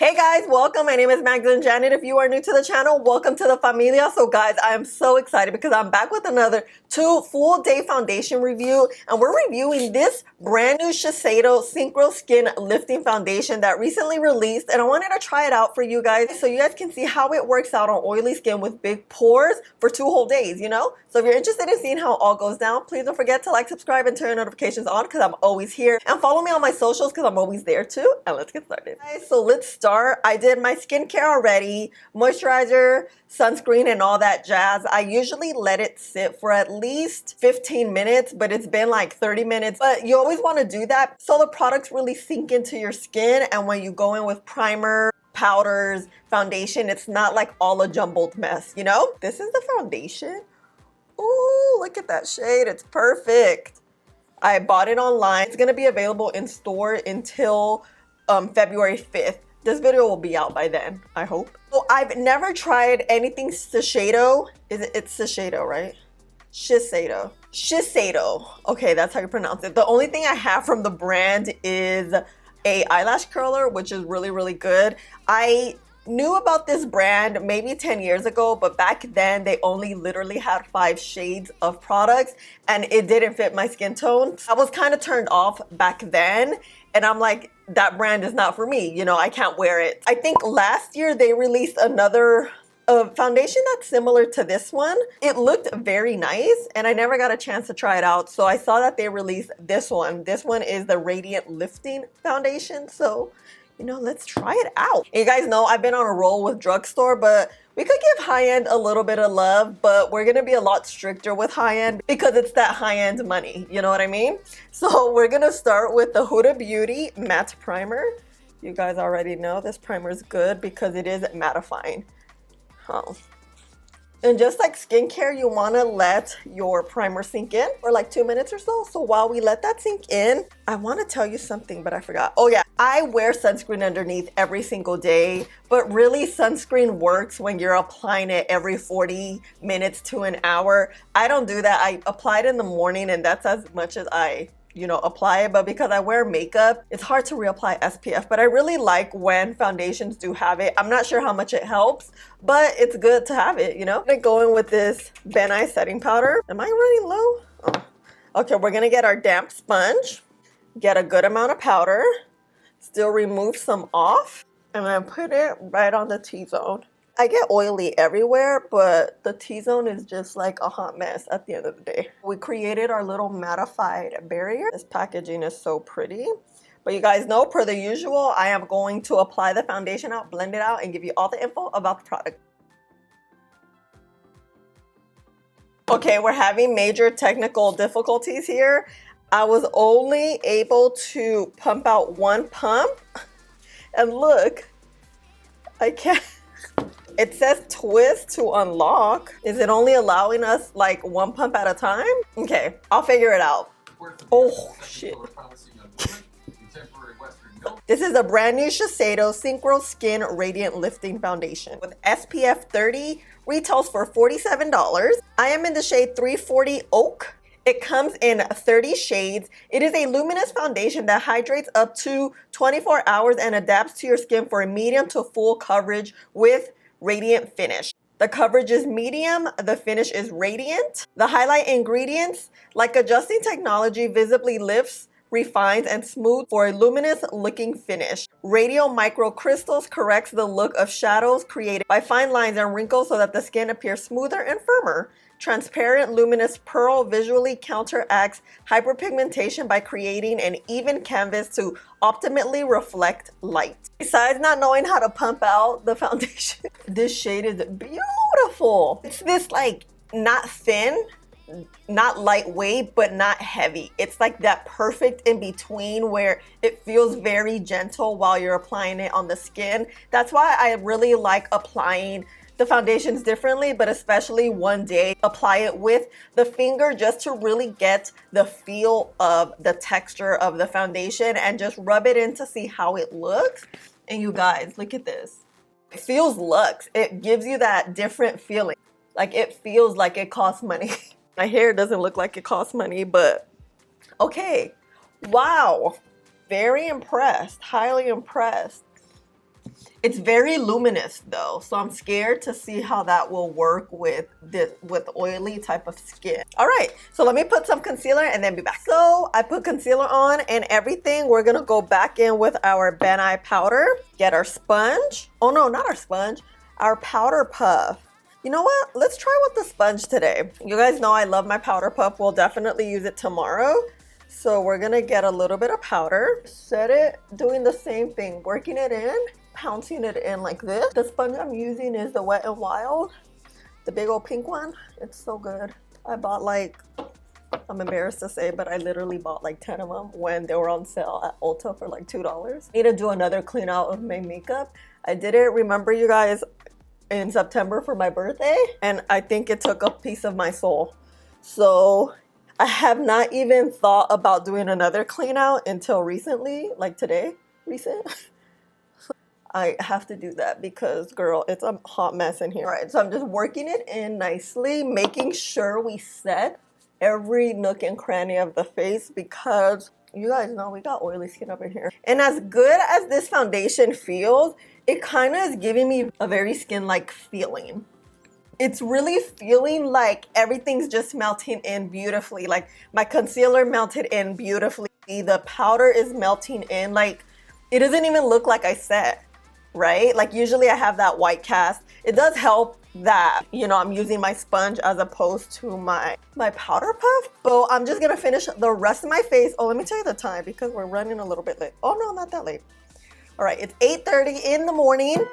Hey guys, welcome. My name is MagdalineJanet. If you are new to the channel, welcome to the familia. So guys, I am so excited because I'm back with another 2 full day foundation review, and we're reviewing this brand new Shiseido Synchro Skin Lifting Foundation that recently released, and I wanted to try it out for you guys so you guys can see how it works out on oily skin with big pores for 2 whole days, you know? So if you're interested in seeing how it all goes down, please don't forget to like, subscribe, and turn your notifications on because I'm always here, and follow me on my socials because I'm always there too. And let's get started. Guys, so let's start. I did my skincare already, moisturizer, sunscreen, and all that jazz. I usually let it sit for at least 15 minutes, but it's been like 30 minutes. But you always want to do that so the products really sink into your skin, and when you go in with primer, powders, foundation, it's not like all a jumbled mess, you know? This is the foundation. Ooh, look at that shade. It's perfect. I bought it online. It's going to be available in store until February 5th. This video will be out by then, I hope. So I've never tried anything Shiseido. It's Shiseido, right? Shiseido. Shiseido. Okay, that's how you pronounce it. The only thing I have from the brand is a eyelash curler, which is really, really good. I knew about this brand maybe 10 years ago, but back then they only literally had 5 shades of products and it didn't fit my skin tone. I was kind of turned off back then, and I'm like, that brand is not for me, you know, I can't wear it. I think last year they released another foundation that's similar to this one. It looked very nice and I never got a chance to try it out, so I saw that they released this one. This one is the Radiant Lifting Foundation, so you know, let's try it out. You guys know I've been on a roll with drugstore, but we could give high-end a little bit of love, but we're gonna be a lot stricter with high-end because it's that high-end money, you know what I mean? So we're gonna start with the Huda Beauty Matte Primer. You guys already know this primer is good because it is mattifying. And just like skincare, you want to let your primer sink in for like 2 minutes or so. So while we let that sink in, I want to tell you something, but I forgot. Oh yeah, I wear sunscreen underneath every single day, but really sunscreen works when you're applying it every 40 minutes to an hour. I don't do that. I apply it in the morning and that's as much as I apply it, but because I wear makeup, it's hard to reapply SPF, but I really like when foundations do have it. I'm not sure how much it helps, but it's good to have it, you know? I'm gonna go in with this Ben Nye setting powder. Am I running low? Oh. Okay, we're gonna get our damp sponge, get a good amount of powder, still remove some off, and then put it right on the T-zone. I get oily everywhere, but the T-zone is just like a hot mess at the end of the day. We created our little mattified barrier. This packaging is so pretty. But you guys know, per the usual, I am going to apply the foundation out, blend it out, and give you all the info about the product. Okay, we're having major technical difficulties here. I was only able to pump out 1 pump. And look, I can't. It says twist to unlock. Is it only allowing us like 1 pump at a time? Okay, I'll figure it out. Oh, shit. This is a brand new Shiseido Synchro Skin Radiant Lifting Foundation with SPF 30, retails for $47. I am in the shade 340 Oak. It comes in 30 shades. It is a luminous foundation that hydrates up to 24 hours and adapts to your skin for a medium to full coverage with radiant finish. The coverage is medium, the finish is radiant. The highlight ingredients, like adjusting technology, visibly lifts, refines, and smooths for a luminous looking finish. Radial microcrystals corrects the look of shadows created by fine lines and wrinkles so that the skin appears smoother and firmer. Transparent luminous pearl visually counteracts hyperpigmentation by creating an even canvas to optimally reflect light. Besides not knowing how to pump out the foundation, this shade is beautiful. It's this like not thin, not lightweight, but not heavy. It's like that perfect in between where it feels very gentle while you're applying it on the skin. That's why I really like applying the foundations differently, but especially one day apply it with the finger just to really get the feel of the texture of the foundation and just rub it in to see how it looks. And you guys, look at this. It feels luxe. It gives you that different feeling. Like it feels like it costs money. My hair doesn't look like it costs money, but okay. Wow. Very impressed, highly impressed. It's very luminous though, so I'm scared to see how that will work with oily type of skin. All right, so let me put some concealer and then be back. So I put concealer on and everything. We're gonna go back in with our Ben Eye powder, get our sponge. Oh no, not our sponge, our powder puff. You know what? Let's try with the sponge today. You guys know I love my powder puff. We'll definitely use it tomorrow. So we're gonna get a little bit of powder, set it, doing the same thing, working it in, pouncing it in like this. The sponge I'm using is the Wet n Wild, the big old pink one. It's so good. I bought like, I'm embarrassed to say, but I literally bought like 10 of them when they were on sale at Ulta for like $2. Need to do another clean out of my makeup. I did it, remember you guys, in September for my birthday, and I think it took a piece of my soul. So I have not even thought about doing another clean out until recently, like today, recent. I have to do that because, girl, it's a hot mess in here. All right, so I'm just working it in nicely, making sure we set every nook and cranny of the face because you guys know we got oily skin up in here. And as good as this foundation feels, it kind of is giving me a very skin-like feeling. It's really feeling like everything's just melting in beautifully. Like my concealer melted in beautifully. The powder is melting in. Like it doesn't even look like I set, right? Like usually I have that white cast. It does help that, you know, I'm using my sponge as opposed to my powder puff. So I'm just gonna finish the rest of my face. Oh, let me tell you the time because we're running a little bit late. Oh no, not that late. All right, it's 8:30 in the morning.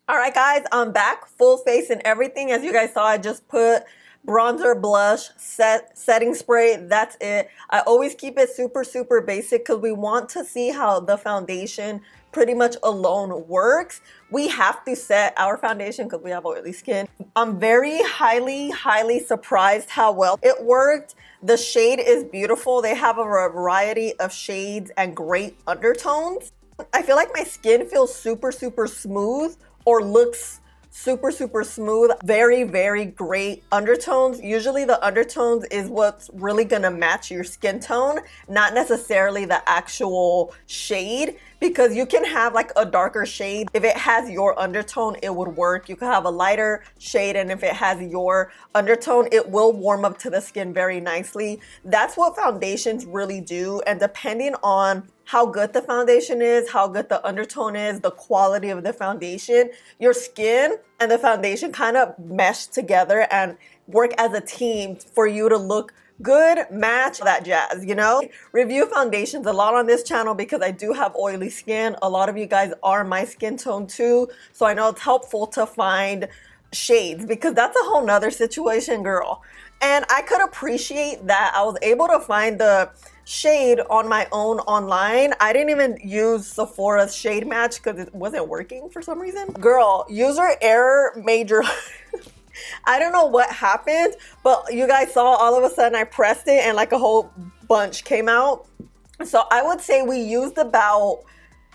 All right, guys, I'm back, full face and everything. As you guys saw, I just put bronzer, blush, setting spray. That's it. I always keep it super, super basic because we want to see how the foundation pretty much alone works. We have to set our foundation because we have oily skin. I'm very highly surprised how well it worked. The shade is beautiful. They have a variety of shades and great undertones. I feel like my skin feels super, super smooth or looks super, super smooth. Very great undertones. Usually the undertones is what's really gonna match your skin tone, not necessarily the actual shade, because you can have like a darker shade. If it has your undertone, it would work. You can have a lighter shade, and if it has your undertone, it will warm up to the skin very nicely. That's what foundations really do, and depending on how good the foundation is, how good the undertone is, the quality of the foundation, your skin and the foundation kind of mesh together and work as a team for you to look good, match, that jazz, you know? Review foundations a lot on this channel because I do have oily skin. A lot of you guys are my skin tone too, so I know it's helpful to find shades because that's a whole nother situation, girl. And I could appreciate that I was able to find the shade on my own online. I didn't even use Sephora's shade match because it wasn't working for some reason. Girl, user error major. I don't know what happened, but you guys saw all of a sudden I pressed it and like a whole bunch came out. So I would say we used about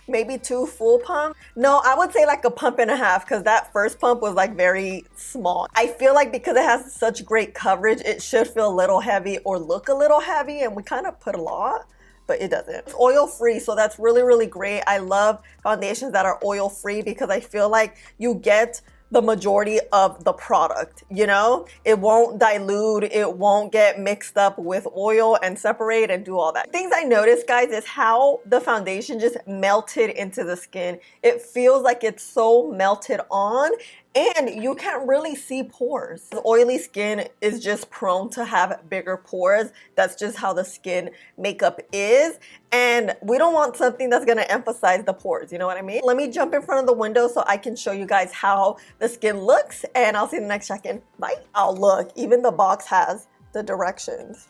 maybe 2 full pumps. No, I would say like a pump and a half because that first pump was like very small. I feel like because it has such great coverage, it should feel a little heavy or look a little heavy, and we kind of put a lot, but it doesn't. It's oil free, so that's really great. I love foundations that are oil free because I feel like you get the majority of the product, you know? It won't dilute, it won't get mixed up with oil and separate and do all that. Things I noticed, guys, is how the foundation just melted into the skin. It feels like it's so melted on, and you can't really see pores. Oily skin is just prone to have bigger pores. That's just how the skin makeup is. And we don't want something that's gonna emphasize the pores, you know what I mean? Let me jump in front of the window so I can show you guys how the skin looks, and I'll see you in the next check-in. Bye. Oh, look, even the box has the directions.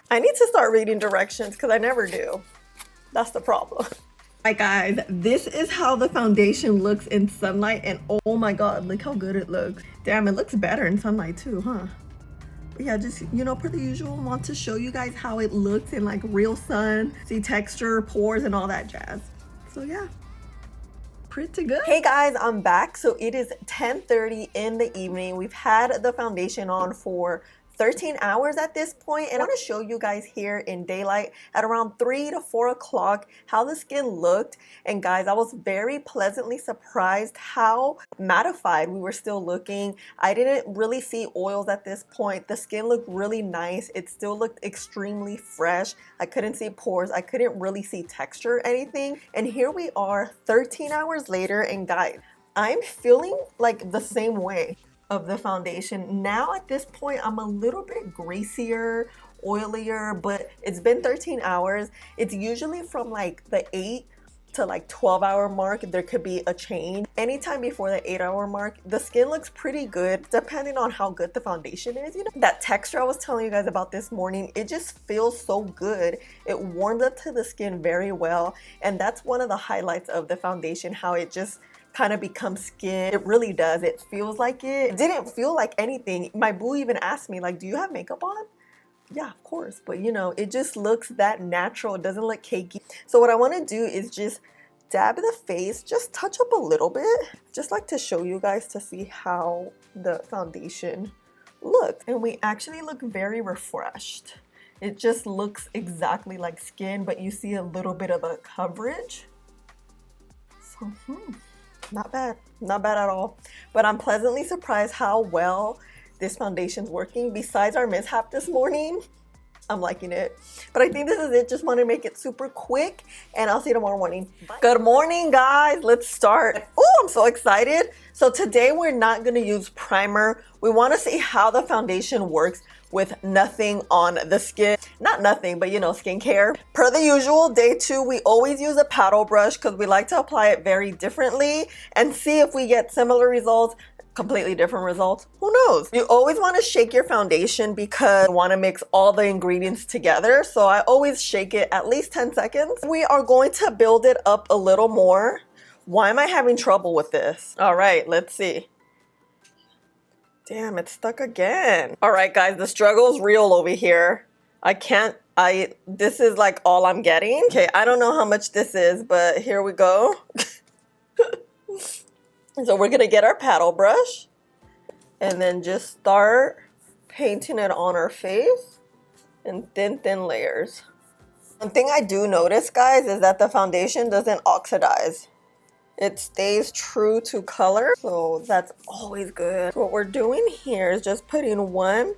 I need to start reading directions because I never do. That's the problem. Alright guys, this is how the foundation looks in sunlight, and oh my god, look how good it looks. Damn, it looks better in sunlight too, huh? But yeah, just, you know, per the usual, want to show you guys how it looks in like real sun, see texture, pores, and all that jazz. So yeah, pretty good. Hey guys, I'm back. So it is 10:30 in the evening. We've had the foundation on for 13 hours at this point, and I want to show you guys here in daylight at around 3 to 4 o'clock how the skin looked. And guys, I was very pleasantly surprised how mattified we were still looking. I didn't really see oils at this point. The skin looked really nice. It still looked extremely fresh. I couldn't see pores. I couldn't really see texture or anything. And here we are 13 hours later, and guys, I'm feeling like the same way of the foundation. Now at this point, I'm a little bit greasier, oilier, but it's been 13 hours. It's usually from like the 8 to like 12-hour mark, there could be a change. Anytime before the 8-hour mark, the skin looks pretty good, depending on how good the foundation is. You know, that texture I was telling you guys about this morning, it just feels so good. It warms up to the skin very well, and that's one of the highlights of the foundation, how it just kind of becomes skin. It really does. It feels like it. It didn't feel like anything. My boo even asked me, like, do you have makeup on? Yeah, of course. But you know, it just looks that natural. It doesn't look cakey. So what I want to do is just dab the face, just touch up a little bit. Just like to show you guys to see how the foundation looks. And we actually look very refreshed. It just looks exactly like skin, but you see a little bit of a coverage. So, not bad, not bad at all. But I'm pleasantly surprised how well this foundation's working. Besides our mishap this morning, I'm liking it. But I think this is it. Just want to make it super quick, and I'll see you tomorrow morning. Bye. Good morning, guys. Let's start. Oh, I'm so excited. So today we're not going to use primer. We want to see how the foundation works with nothing on the skin. Not nothing, but you know, skincare. Per the usual, day 2, we always use a paddle brush because we like to apply it very differently and see if we get similar results, completely different results. Who knows? You always want to shake your foundation because you want to mix all the ingredients together. So I always shake it at least 10 seconds. We are going to build it up a little more. Why am I having trouble with this? All right, let's see. Damn, it's stuck again. All right, guys, the struggle's real over here. This is like all I'm getting. Okay, I don't know how much this is, but here we go. So we're gonna get our paddle brush and then just start painting it on our face in thin layers. One thing I do notice, guys, is that the foundation doesn't oxidize. It stays true to color, so that's always good. So what we're doing here is just putting one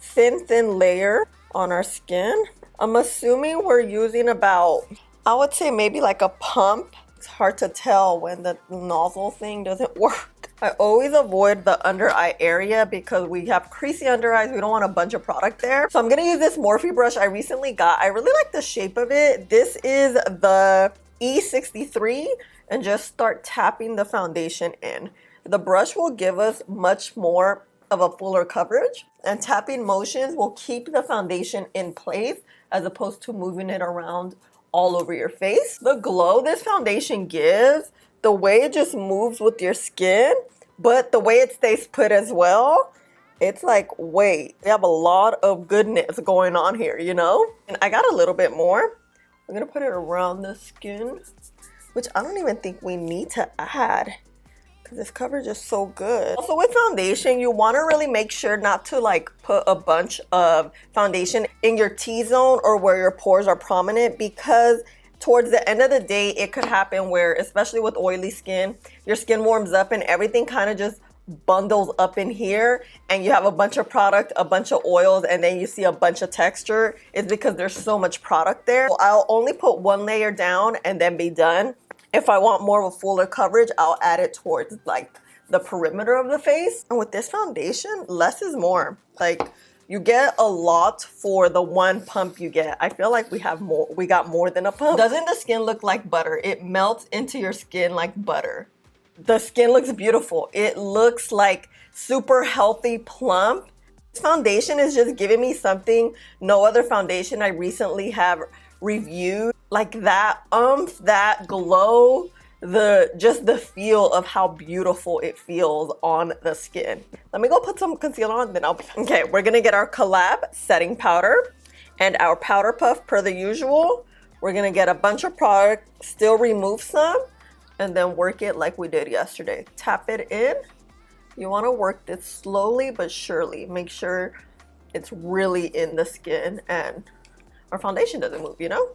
thin layer on our skin. I'm assuming we're using about, I would say maybe like a pump. It's hard to tell when the nozzle thing doesn't work. I always avoid the under eye area because we have creasy under eyes. We don't want a bunch of product there. So I'm gonna use this Morphe brush I recently got. I really like the shape of it. This is the E63. And just start tapping the foundation in. The brush will give us much more of a fuller coverage, and tapping motions will keep the foundation in place as opposed to moving it around all over your face. The glow this foundation gives, the way it just moves with your skin, but the way it stays put as well, it's like, wait, we have a lot of goodness going on here, you know? And I got a little bit more. I'm gonna put it around the skin, which I don't even think we need to add because this coverage is so good. Also with foundation, you want to really make sure not to like put a bunch of foundation in your T-zone or where your pores are prominent, because towards the end of the day, it could happen where, especially with oily skin, your skin warms up and everything kind of just bundles up in here, and you have a bunch of product, a bunch of oils, and then you see a bunch of texture. It's because there's so much product there. So I'll only put one layer down and then be done. If I want more of a fuller coverage, I'll add it towards like the perimeter of the face. And with this foundation, less is more. Like, you get a lot for the one pump you get. I feel like we got more than a pump. Doesn't the skin look like butter? It melts into your skin like butter. The skin looks beautiful. It looks like super healthy, plump. This foundation is just giving me something no other foundation I recently have reviewed, like that that glow, just the feel of how beautiful it feels on the skin. Let me go put some concealer on, then okay, we're gonna get our Collab setting powder and our powder puff per the usual. We're gonna get a bunch of product, still remove some, and then work it like we did yesterday. Tap it in. You wanna work this slowly but surely. Make sure it's really in the skin and our foundation doesn't move, you know?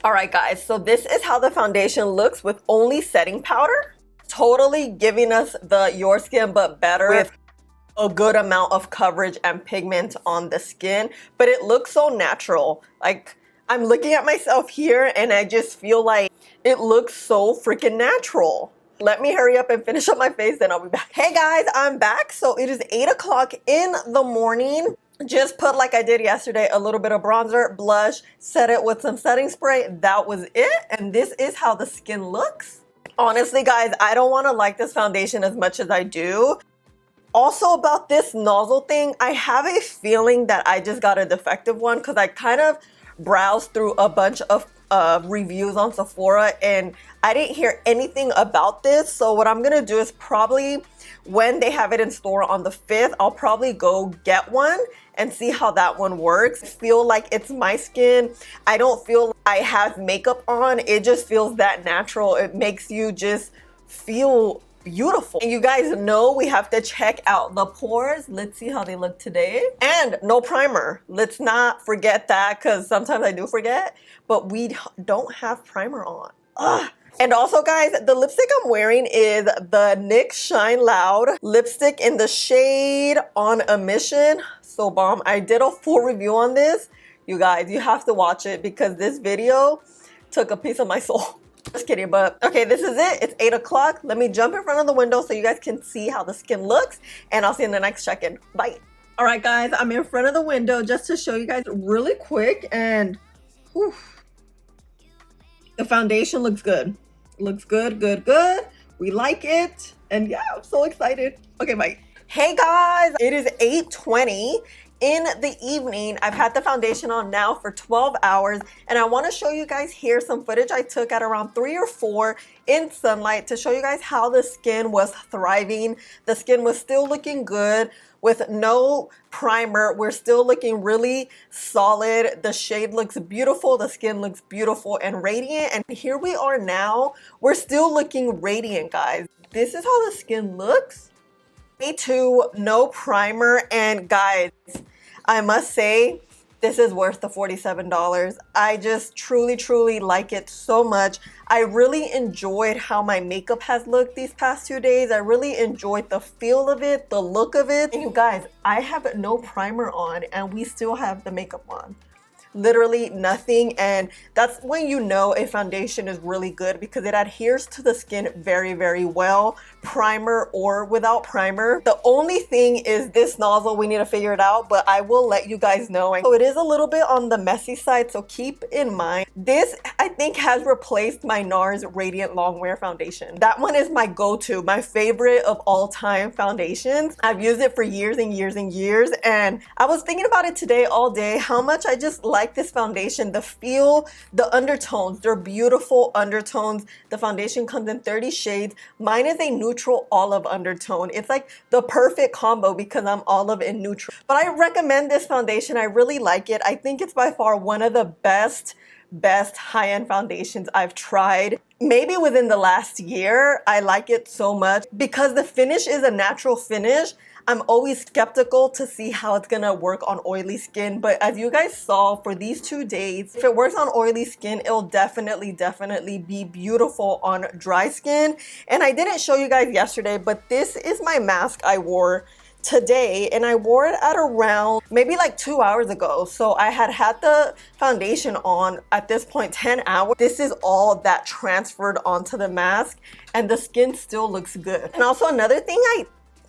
All right, guys, so this is how the foundation looks with only setting powder. Totally giving us the Your Skin But Better with a good amount of coverage and pigment on the skin, but it looks so natural. Like, I'm looking at myself here and I just feel like it looks so freaking natural. Let me hurry up and finish up my face, then I'll be back. Hey guys, I'm back. So it is 8 o'clock in the morning. Just put, like I did yesterday, a little bit of bronzer, blush, set it with some setting spray. That was it. And this is how the skin looks. Honestly, guys, I don't want to like this foundation as much as I do. Also about this nozzle thing, I have a feeling that I just got a defective one because I kind of browsed through a bunch of reviews on Sephora and I didn't hear anything about this. So what I'm gonna do is probably when they have it in store on the 5th, I'll probably go get one and see how that one works. I feel like it's my skin. I don't feel like I have makeup on. It just feels that natural. It makes you just feel beautiful. And you guys know we have to check out the pores. Let's see how they look today. And no primer. Let's not forget that because sometimes I do forget, but we don't have primer on. Ugh. And also, guys, the lipstick I'm wearing is the NYX Shine Loud lipstick in the shade On a Mission. So bomb. I did a full review on this. You guys, you have to watch it because this video took a piece of my soul. Just kidding, but okay, this is it. It's 8 o'clock. Let me jump in front of the window so you guys can see how the skin looks, and I'll see you in the next check-in. Bye. All right, guys, I'm in front of the window just to show you guys really quick, and whew, the foundation looks good. Looks good, good, good. We like it, and yeah, I'm so excited. Okay, bye. Hey guys, it is 8:20 in the evening. I've had the foundation on now for 12 hours and I want to show you guys here some footage I took at around 3 or 4 in sunlight to show you guys how the skin was thriving. The skin was still looking good with no primer. We're still looking really solid. The shade looks beautiful. The skin looks beautiful and radiant. And here we are now. We're still looking radiant, guys. This is how the skin looks. Day 2, no primer, and guys, I must say this is worth the $47. I just truly like it so much. I really enjoyed how my makeup has looked these past 2 days. I really enjoyed the feel of it, the look of it. And you guys, I have no primer on and we still have the makeup on. Literally nothing, and that's when you know a foundation is really good because it adheres to the skin very well, primer or without primer. The only thing is this nozzle, we need to figure it out, but I will let you guys know. So it is a little bit on the messy side, so keep in mind. This, I think, has replaced my NARS Radiant Longwear foundation. That one is my go-to, my favorite of all time foundations. I've used it for years and years, and I was thinking about it today all day, how much I just like this foundation, the feel, the undertones. They're beautiful undertones. The foundation comes in 30 shades. Mine is a neutral olive undertone. It's like the perfect combo because I'm olive and neutral. But I recommend this foundation. I really like it. I think it's by far one of the best high-end foundations I've tried. Maybe within the last year. I like it so much because the finish is a natural finish. I'm always skeptical to see how it's gonna work on oily skin, but as you guys saw for these 2 days, if it works on oily skin, it'll definitely be beautiful on dry skin. And I didn't show you guys yesterday, but this is my mask I wore today, and I wore it at around maybe like 2 hours ago. So I had the foundation on at this point 10 hours. This is all that transferred onto the mask and the skin still looks good. And also another thing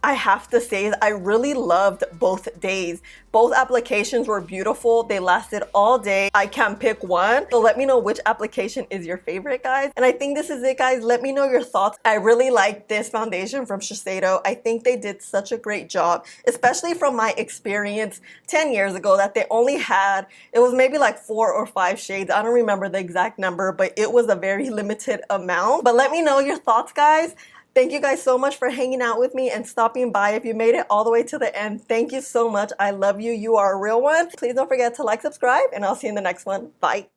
I have to say I really loved both days. Both applications were beautiful. They lasted all day. I can't pick one. So let me know which application is your favorite, guys. And I think this is it, guys. Let me know your thoughts. I really like this foundation from Shiseido. I think they did such a great job, especially from my experience 10 years ago that they only had, it was maybe like 4 or 5 shades. I don't remember the exact number, but it was a very limited amount. But let me know your thoughts, guys. Thank you guys so much for hanging out with me and stopping by. If you made it all the way to the end, thank you so much. I love you. You are a real one. Please don't forget to like, subscribe, and I'll see you in the next one. Bye.